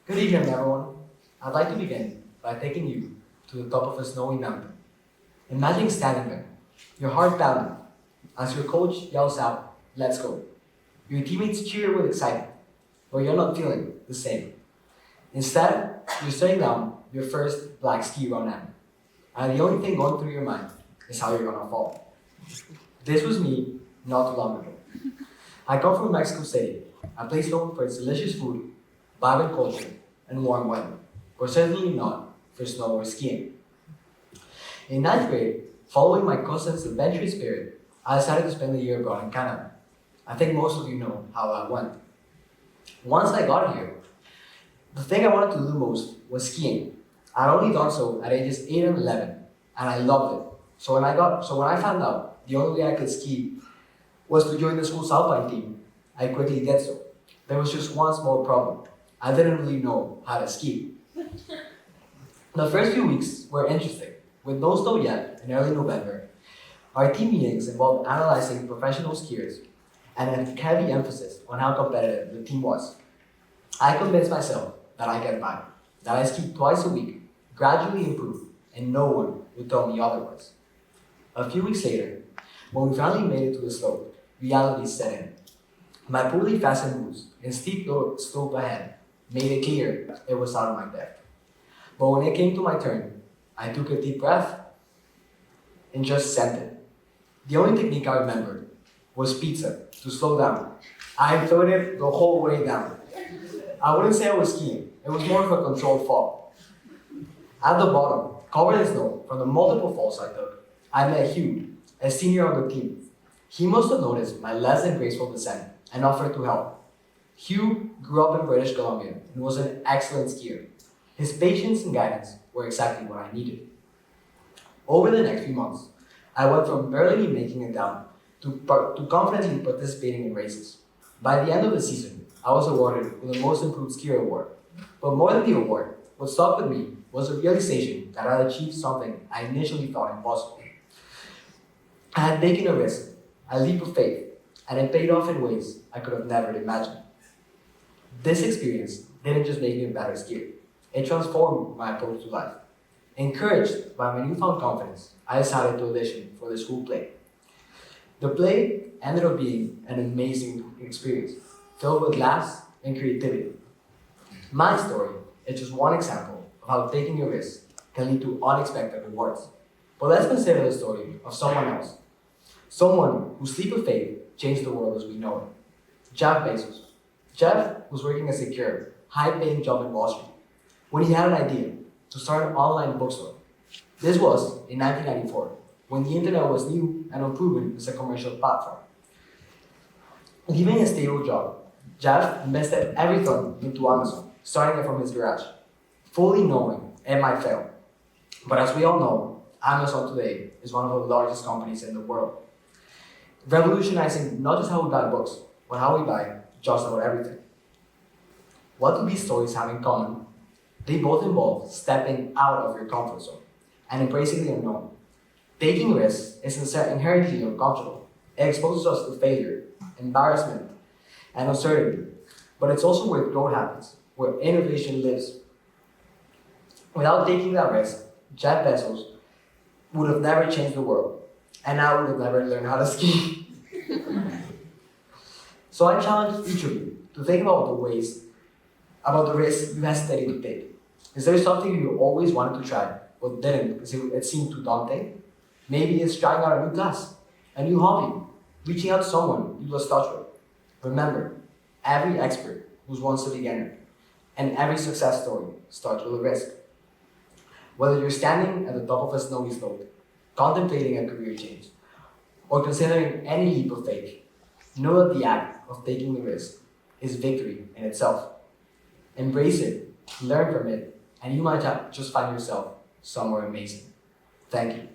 Good evening, everyone. I'd like to begin by taking you to the top of a snowy mountain. Imagine standing there, your heart pounding, as your coach yells out, "Let's go." Your teammates cheer with excitement, but you're not feeling the same. Instead, you're staring down your first black ski run at, and the only thing going through your mind is how you're gonna fall. This was me not too long ago. I come from Mexico City, a place known for its delicious food, vibrant culture, and warm weather, but certainly not for snow or skiing. In ninth grade, following my cousin's adventurous spirit, I decided to spend a year abroad in Canada. I think most of you know how that went. Once I got here, the thing I wanted to do most was skiing. I'd only done so at ages 8 and 11, and I loved it. So when I found out the only way I could ski was to join the school's alpine team, I quickly did so. There was just one small problem. I didn't really know how to ski. The first few weeks were interesting. With no snow yet in early November, our team meetings involved analyzing professional skiers and a heavy emphasis on how competitive the team was. I convinced myself that I get by, that I ski twice a week, gradually improve, and no one would tell me otherwise. A few weeks later, when we finally made it to the slope, reality set in. My poorly fastened boots and steep slope ahead made it clear it was out of my depth. But when it came to my turn, I took a deep breath and just sent it. The only technique I remembered was pizza, to slow down. I floated the whole way down. I wouldn't say I was skiing, it was more of a controlled fall. At the bottom, covered in snow from the multiple falls I took, I met Hugh, a senior on the team. He must have noticed my less than graceful descent and offered to help. Hugh grew up in British Columbia and was an excellent skier. His patience and guidance were exactly what I needed. Over the next few months, I went from barely making it down to confidently participating in races. By the end of the season, I was awarded with the Most Improved Skier award. But more than the award, what stuck with me was the realization that I had achieved something I initially thought impossible. I had taken a risk, a leap of faith, and it paid off in ways I could have never imagined. This experience didn't just make me a better skier, it transformed my approach to life. Encouraged by my newfound confidence, I decided to audition for the school play. The play ended up being an amazing experience, filled with laughs and creativity. My story is just one example of how taking a risk can lead to unexpected rewards. But let's consider the story of someone else. Someone whose leap of faith changed the world as we know it. Jeff Bezos. Jeff was working a secure, high-paying job in Wall Street when he had an idea to start an online bookstore. This was in 1994, when the internet was new and unproven as a commercial platform. Leaving a stable job, Jeff invested everything into Amazon, starting it from his garage, fully knowing it might fail. But as we all know, Amazon today is one of the largest companies in the world, revolutionizing not just how we buy books, but how we buy just about everything. What do these stories have in common? They both involve stepping out of your comfort zone and embracing the unknown. Taking risks is inherently uncomfortable. It exposes us to failure, embarrassment, and uncertainty. But it's also where growth happens, where innovation lives. Without taking that risk, Jeff Bezos would have never changed the world, and I would have never learned how to ski. So I challenge each of you to think about the risks you hesitated to take. Is there something you always wanted to try, but didn't because it seemed too daunting? Maybe it's trying out a new class, a new hobby, reaching out to someone you lost touch with. Remember, every expert was once a beginner, and every success story starts with a risk. Whether you're standing at the top of a snowy slope, contemplating a career change, or considering any leap of faith, know that the act of taking the risk is victory in itself. Embrace it, learn from it, and you might just find yourself somewhere amazing. Thank you.